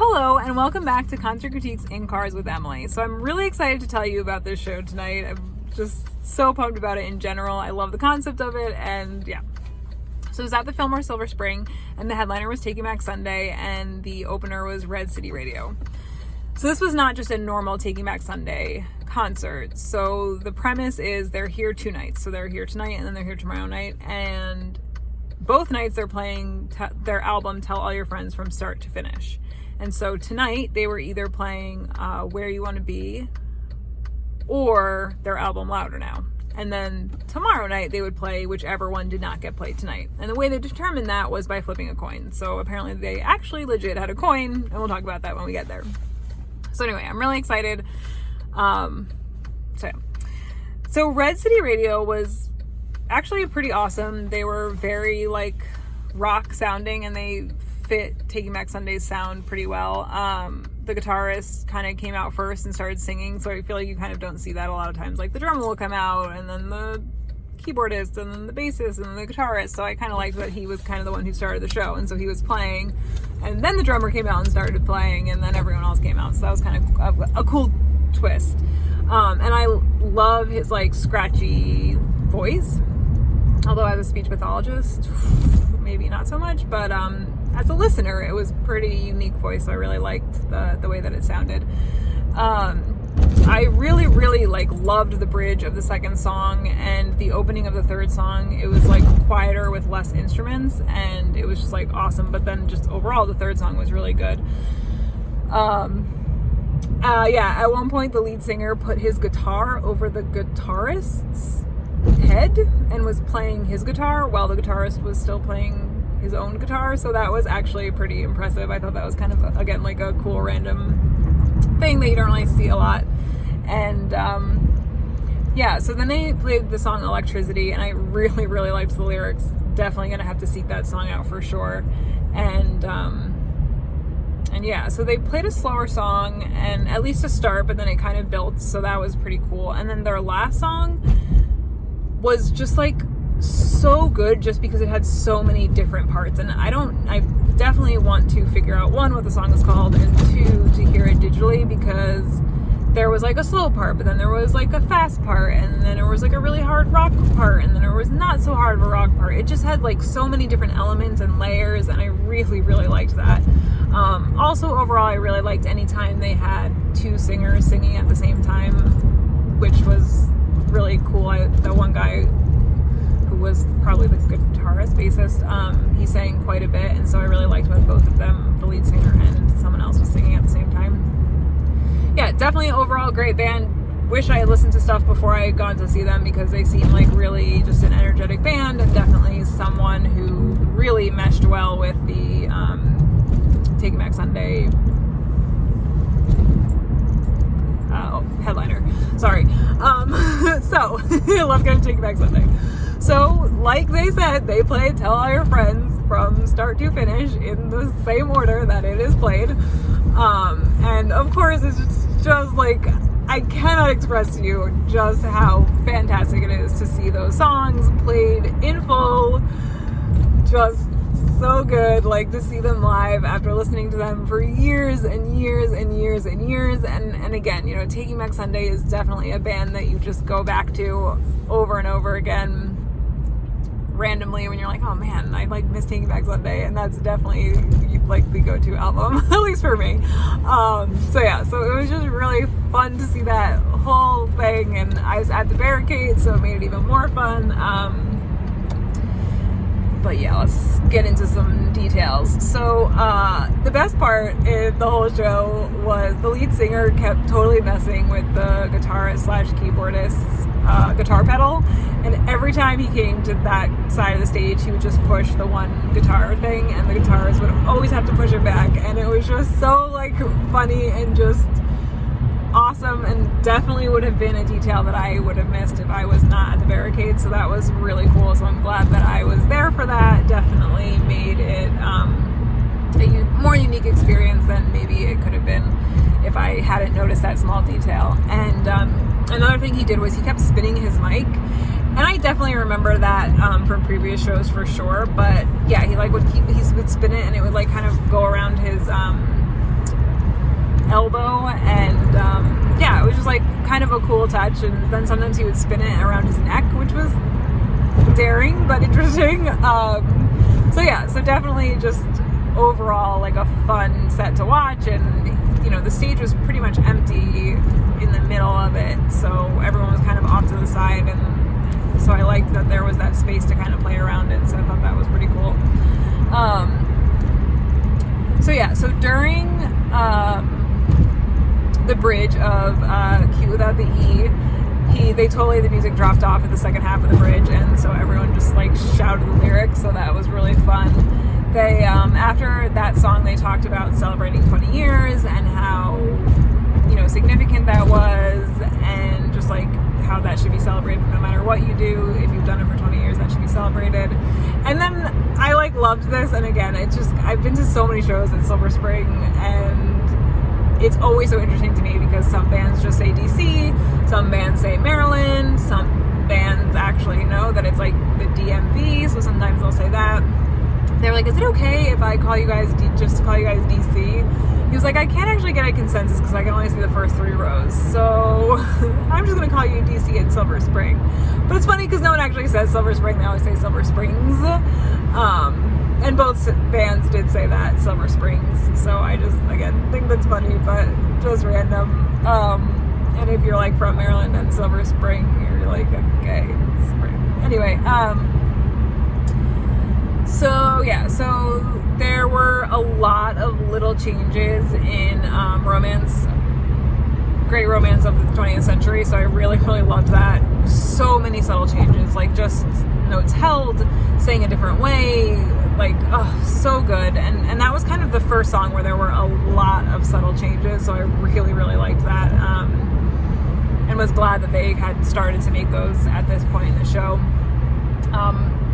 Hello and welcome back to Concert Critiques in Cars with Emily. So I'm really excited to tell you about this show tonight. I'm just so pumped about it in general. I love the concept of it, and yeah. So it was at the Fillmore Silver Spring, and the headliner was Taking Back Sunday, and the opener was Red City Radio. So this was not just a normal Taking Back Sunday concert. So the premise is they're here 2 nights. So they're here tonight and then they're here tomorrow night, and both nights they're playing their album Tell All Your Friends from start to finish. And so tonight they were either playing Where You Want to Be or their album Louder Now. And then tomorrow night they would play whichever one did not get played tonight. And the way they determined that was by flipping a coin. So apparently they actually legit had a coin, and we'll talk about that when we get there. So anyway, I'm really excited. So Red City Radio was actually pretty awesome. They were very like rock sounding, and they fit Taking Back Sunday's sound pretty well. The guitarist kind of came out first and started singing, so I feel like you kind of don't see that a lot of times. Like the drummer will come out, and then the keyboardist, and then the bassist, and the guitarist. So I kind of liked that he was kind of the one who started the show, and so he was playing, and then the drummer came out and started playing, and then everyone else came out. So that was kind of a cool twist. And I love his like scratchy voice. Although as a speech pathologist, maybe not so much, but as a listener, it was pretty unique voice, so I really liked the way that it sounded. I really like loved the bridge of the second song and the opening of the third song. It was like quieter with less instruments, and it was just like awesome. But then just overall, the third song was really good. At one point the lead singer put his guitar over the guitarist's head and was playing his guitar while the guitarist was still playing his own guitar, so that was actually pretty impressive. I thought that was kind of, again, like a cool random thing that you don't really see a lot. And so then they played the song Electricity, and I really liked the lyrics. Definitely gonna have to seek that song out for sure. And so they played a slower song, and at least to start, but then it kind of built, so that was pretty cool. And then their last song was just like so good, just because it had so many different parts, and I definitely want to figure out, one, what the song is called, and two, to hear it digitally, because there was like a slow part, but then there was like a fast part, and then there was like a really hard rock part, and then there was not so hard of a rock part. It just had like so many different elements and layers, and I really liked that. Also, overall, I really liked any time they had 2 singers singing at the same time, which was really cool. The one guy who was probably the guitarist, bassist, he sang quite a bit, and so I really liked when both of them, the lead singer and someone else, was singing at the same time. Yeah, definitely overall great band. Wish I had listened to stuff before I had gone to see them, because they seem like really just an energetic band, and definitely someone who really meshed well with the Taking Back Sunday headliner. Sorry. So let's go to Taking Back Sunday. So, like they said, they played Tell All Your Friends from start to finish in the same order that it is played. And of course, it's just like, I cannot express to you just how fantastic it is to see those songs played in full. Just so good, like, to see them live after listening to them for years and years. And again, you know, Taking Back Sunday is definitely a band that you just go back to over and over again randomly when you're like, oh man, I like miss Taking Back Sunday, and that's definitely like the go-to album, at least for me. So it was just really fun to see that whole thing, and I was at the barricade, so it made it even more fun. But yeah, let's get into some details. So the best part in the whole show was the lead singer kept totally messing with the guitarist/keyboardist's guitar pedal, and every time he came to that side of the stage, he would just push the one guitar thing, and the guitarist would always have to push it back, and it was just so like funny and just awesome, and definitely would have been a detail that I would have missed if I was not at the barricade. So that was really cool, so I'm glad that I was there for that. Definitely made it a more unique experience than maybe it could have been if I hadn't noticed that small detail. And another thing he did was he kept spinning his mic, and I definitely remember that from previous shows for sure. But yeah, he would spin it, and it would like kind of go around his elbow, and yeah, it was just like kind of a cool touch. And then sometimes he would spin it around his neck, which was daring but interesting. So yeah, so definitely just overall like a fun set to watch. And you know, the stage was pretty much empty in the middle of it, so everyone was kind of off to the side, and so I liked that there was that space to kind of play around it, so I thought that was pretty cool. So yeah, so during the bridge of Q Without the E, the music dropped off at the second half of the bridge, and so everyone just like shouted the lyrics, so that was really fun. They, after that song, they talked about celebrating 20 years and how, you know, significant that was, and just like how that should be celebrated no matter what you do. If you've done it for 20 years, that should be celebrated. And then I like loved this, and again, it's just, I've been to so many shows at Silver Spring, and it's always so interesting to me because some bands just say DC, some bands say Maryland, some bands actually know that it's like the DMV, so sometimes they'll say that. They're like, is it okay if I call you guys just call you guys DC? He was like, I can't actually get a consensus because I can only see the first 3 rows, so I'm just going to call you DC and Silver Spring. But it's funny because no one actually says Silver Spring, they always say Silver Springs. And both bands did say that, Silver Springs, so I just, again, think that's funny, but just random. And if you're like from Maryland and Silver Spring, you're like, okay, spring. Anyway, so yeah, so there were a lot of little changes in Great Romance of the 20th Century, so I really, really loved that. So many subtle changes, like just notes held, saying a different way, like, oh, so good. And that was kind of the first song where there were a lot of subtle changes, so I really, really liked that, and was glad that they had started to make those at this point in the show.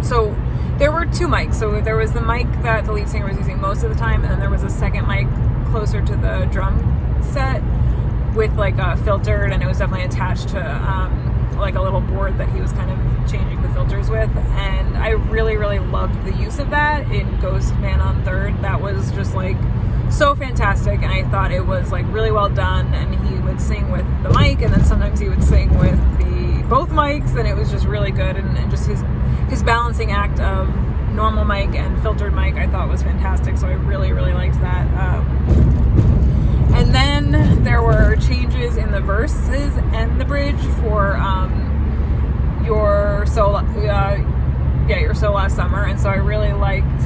So there were 2 mics. So there was the mic that the lead singer was using most of the time, and then there was a second mic closer to the drum set with like a filtered, and it was definitely attached to like a little board that he was kind of changing the filters with. And I really, really loved the use of that in Ghost Man on Third. That was just like so fantastic, and I thought it was like really well done. And he would sing with the mic, and then sometimes he would sing with both mics, and it was just really good. And just his balancing act of normal mic and filtered mic I thought was fantastic, so I really, really liked that. And then there were changes in the verses and the bridge for your So Last Summer, and so I really liked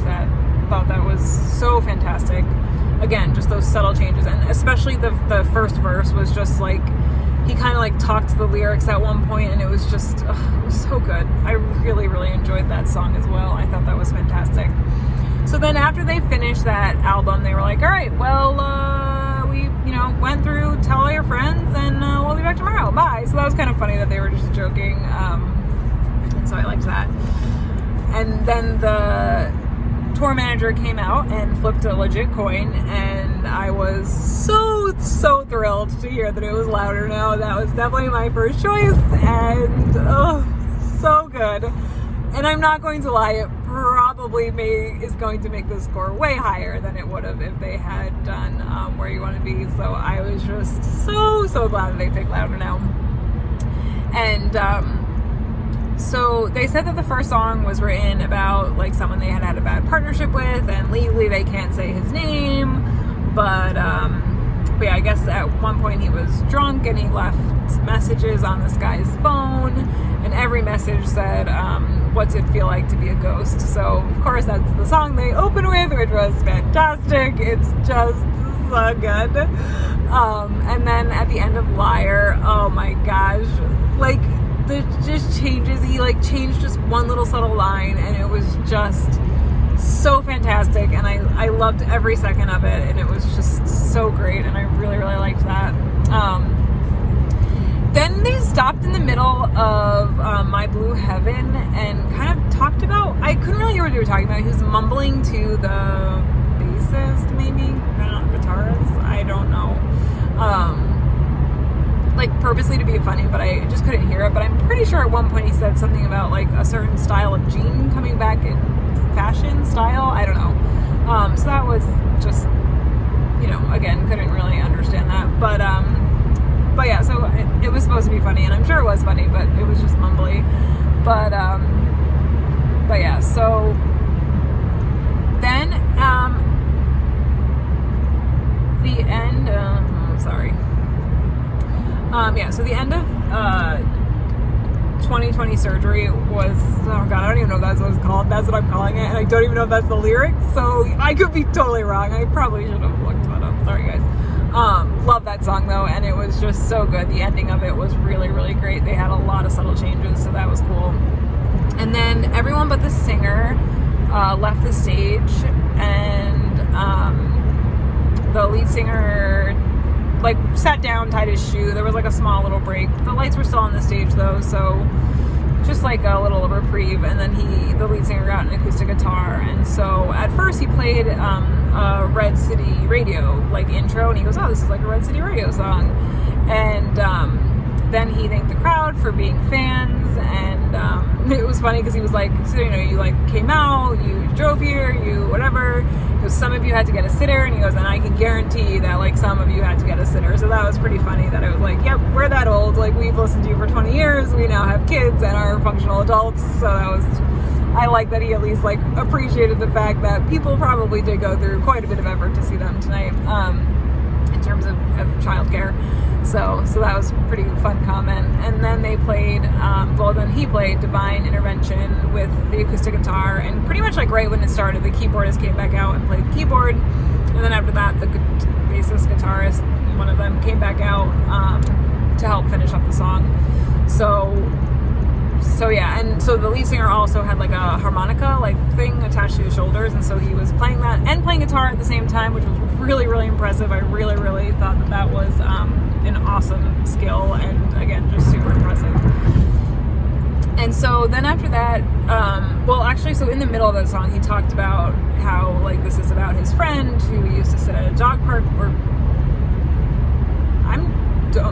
that. Thought that was so fantastic. Again, just those subtle changes, and especially the first verse was just like, he kind of like talked the lyrics at one point, and it was just, it was so good. I really, really enjoyed that song as well. I thought that was fantastic. So then after they finished that album, they were like, all right, well, we, you know, went through Tell All Your Friends, and we'll be back tomorrow. Bye. So that was kind of funny that they were just joking. And so I liked that. And then the tour manager came out and flipped a legit coin, and I was so thrilled to hear that it was Louder Now. That was definitely my first choice, and so good. And I'm not going to lie, it probably is going to make the score way higher than it would have if they had done Where You Want to Be. So I was just so glad that they picked Louder Now. And so they said that the first song was written about like someone they had a bad partnership with, and legally they can't say his name, but yeah, I guess at one point he was drunk and he left messages on this guy's phone, and every message said, what's it feel like to be a ghost? So of course that's the song they open with, which was fantastic. It's just so good. And then at the end of Liar, oh my gosh, like, the just changes, he like changed just one little subtle line, and it was just so fantastic, and I loved every second of it, and it was just so great, and I really, really liked that. Then they stopped in the middle of My Blue Heaven and kind of talked about, I couldn't really hear what they were talking about. He was mumbling to the bassist, maybe, guitarist, I don't know. Like purposely to be funny, but I just couldn't hear it. But I'm pretty sure at one point he said something about like a certain style of jean coming back in fashion style. I don't know. So that was just, you know, again, But yeah, so then the end, so the end of 2020 surgery was, oh god, I don't even know if that's what it's called. That's what I'm calling it, and I don't even know if that's the lyrics, so I could be totally wrong. I probably should have looked that up. Sorry, guys. Love that song though, and it was just so good. The ending of it was really, really great. They had a lot of subtle changes, so that was cool. And then everyone but the singer left the stage, and the lead singer like sat down, tied his shoe. There was like a small little break. The lights were still on the stage though, so just like a little reprieve. And then the lead singer got an acoustic guitar, and so at first he played a Red City Radio like intro, and he goes, oh, this is like a Red City Radio song. And then he thanked the crowd for being fans, and it was funny because he was like, so, you know, you like came out, you drove here, you whatever. He goes, some of you had to get a sitter, and he goes, and I can guarantee that like some of you had to get a sitter. So that was pretty funny that I was like, yep, we're that old, like we've listened to you for 20 years, we now have kids and are functional adults. So that was, I like that he at least like appreciated the fact that people probably did go through quite a bit of effort to see them tonight in terms of childcare. So that was a pretty fun comment. And then they played, then he played Divine Intervention with the acoustic guitar, and pretty much like right when it started, the keyboardist came back out and played the keyboard, and then after that, the bassist, guitarist, one of them came back out to help finish up the song. So yeah, and so the lead singer also had like a harmonica like thing attached to his shoulders, and so he was playing that and playing guitar at the same time, which was really, really impressive. I really, really thought that was an awesome skill, and again, just super impressive. And so then after that, so in the middle of that song, he talked about how like this is about his friend who used to sit at a dog park, or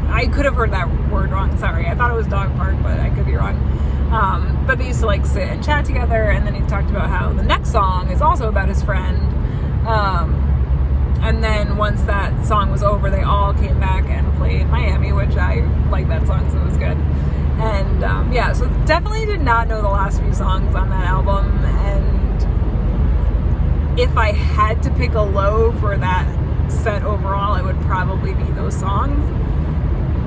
I could have heard that word wrong, sorry. I thought it was dog park, but I could be wrong. But they used to like sit and chat together, and then he talked about how the next song is also about his friend. And then once that song was over, they all came back and played Miami, which I like that song, so it was good. And so definitely did not know the last few songs on that album, and if I had to pick a low for that set overall, it would probably be those songs.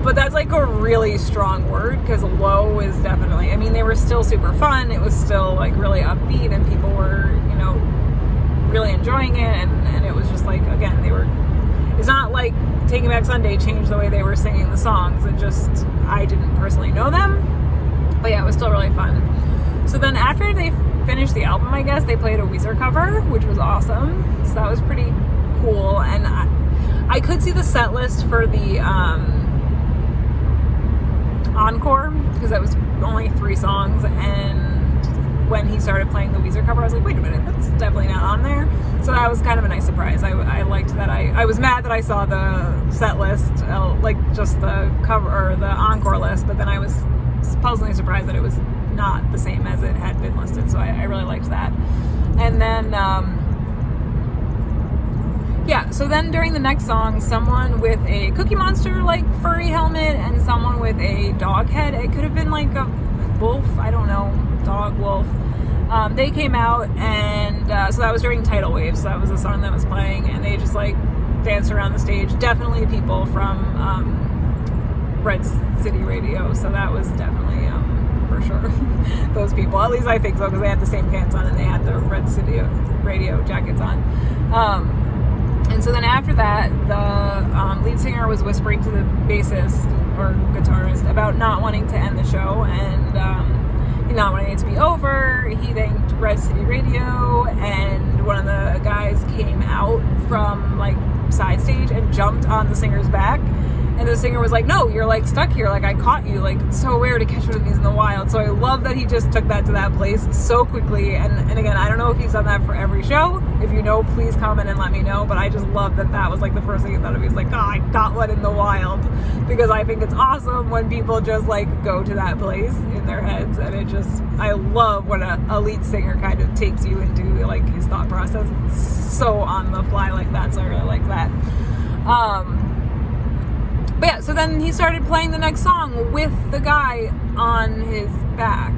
But that's like a really strong word, because low is definitely, I mean, they were still super fun. It was still like really upbeat, and people were, you know, really enjoying it. And it was just like, again, it's not like Taking Back Sunday changed the way they were singing the songs. It just, I didn't personally know them. But yeah, it was still really fun. So then after they finished the album, I guess, they played a Weezer cover, which was awesome. So that was pretty cool. And I could see the set list for the encore, because that was only 3 songs, and when he started playing the Weezer cover, I was like, wait a minute, that's definitely not on there. So that was kind of a nice surprise. I liked that. I was mad that I saw the set list, like just the cover or the encore list, but then I was pleasantly surprised that it was not the same as it had been listed. So I really liked that. And then so then during the next song, someone with a Cookie Monster like furry helmet and someone with a dog head, it could have been like a wolf, I don't know, dog, wolf, they came out, and so that was during Tidal Wave, so that was the song that was playing, and they just like danced around the stage. Definitely people from Red City Radio, so that was definitely for sure those people, at least I think so, because they had the same pants on and they had the Red City Radio jackets on. And so then after that, the lead singer was whispering to the bassist or guitarist about not wanting to end the show and not wanting it to be over. He thanked Red City Radio, and one of the guys came out from like side stage and jumped on the singer's back. And the singer was like, no, you're like stuck here. Like I caught you. Like it's so rare to catch one of these in the wild. So I love that he just took that to that place so quickly. And again, I don't know if he's done that for every show. If you know, please comment and let me know. But I just love that was like the first thing he thought of. He was like, oh, I got one in the wild. Because I think it's awesome when people just like go to that place in their heads. And it just, I love when a lead singer kind of takes you into like his thought process so on the fly like that. So I really like that. But yeah, so then he started playing the next song with the guy on his back.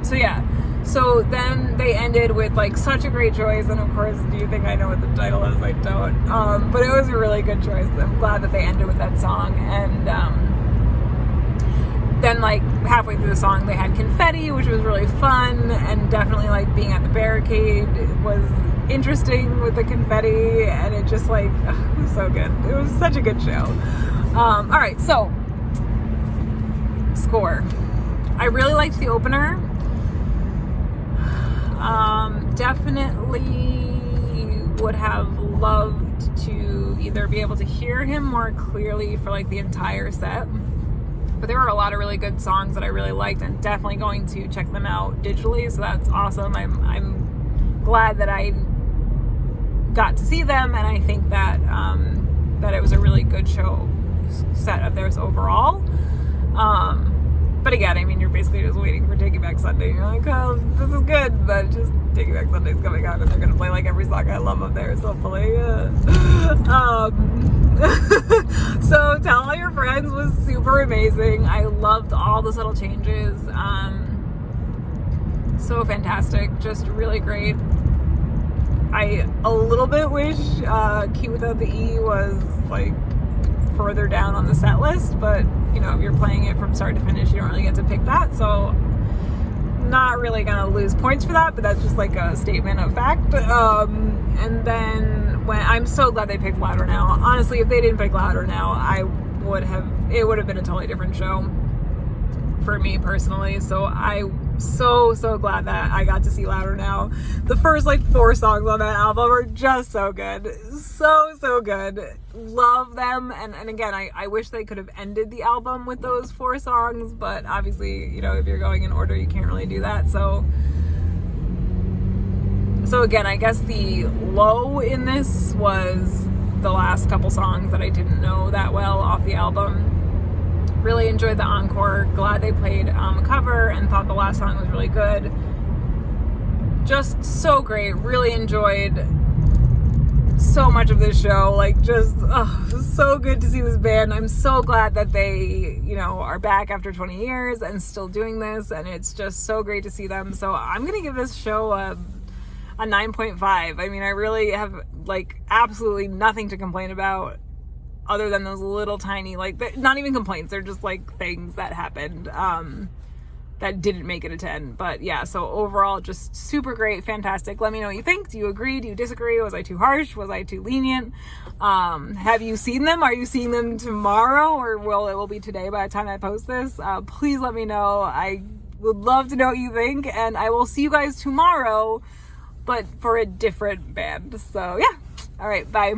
So yeah. So then they ended with like such a great choice, and of course, do you think I know what the title is? I don't. But it was a really good choice. I'm glad that they ended with that song. And then like halfway through the song, they had confetti, which was really fun, and definitely like being at the barricade was interesting with the confetti, and it just like it was so good. It was such a good show. All right, so score. I really liked the opener. Definitely would have loved to either be able to hear him more clearly for like the entire set, but there were a lot of really good songs that I really liked, and definitely going to check them out digitally, so that's awesome. I'm glad that I got to see them, and I think that that it was a really good show set of theirs overall. But again, I mean, you're basically just waiting for Taking Back Sunday. You're like, oh, this is good, but just Taking Back Sunday's coming out, and they're gonna play like every song I love up there, so hopefully. So Tell All Your Friends was super amazing. I loved all the subtle changes. So fantastic, just really great. I a little bit wish Key Without the E was like further down on the set list, but you know, if you're playing it from start to finish, you don't really get to pick that, so not really gonna lose points for that, but that's just like a statement of fact. And then when I'm so glad they picked Louder Now. Honestly, if they didn't pick Louder Now, it would have been a totally different show for me personally. So I'm so glad that I got to see Louder Now. The first like 4 songs on that album are just so good. So good. Love them. And again, I wish they could have ended the album with those 4 songs, but obviously, you know, if you're going in order, you can't really do that. So again, I guess the low in this was the last couple songs that I didn't know that well off the album. Really enjoyed the encore. Glad they played a cover, and thought the last song was really good. Just so great. Really enjoyed so much of this show. Like, just so good to see this band. I'm so glad that they, you know, are back after 20 years and still doing this, and it's just so great to see them. So I'm gonna give this show a 9.5. I mean, I really have like absolutely nothing to complain about, other than those little tiny, like, not even complaints, they're just like things that happened that didn't make it a 10. But yeah, so overall, just super great, fantastic. Let me know what you think. Do you agree? Do you disagree? Was I too harsh? Was I too lenient? Have you seen them? Are you seeing them tomorrow, or it will be today by the time I post this? Please let me know. I would love to know what you think, and I will see you guys tomorrow, but for a different band. So yeah, all right, bye.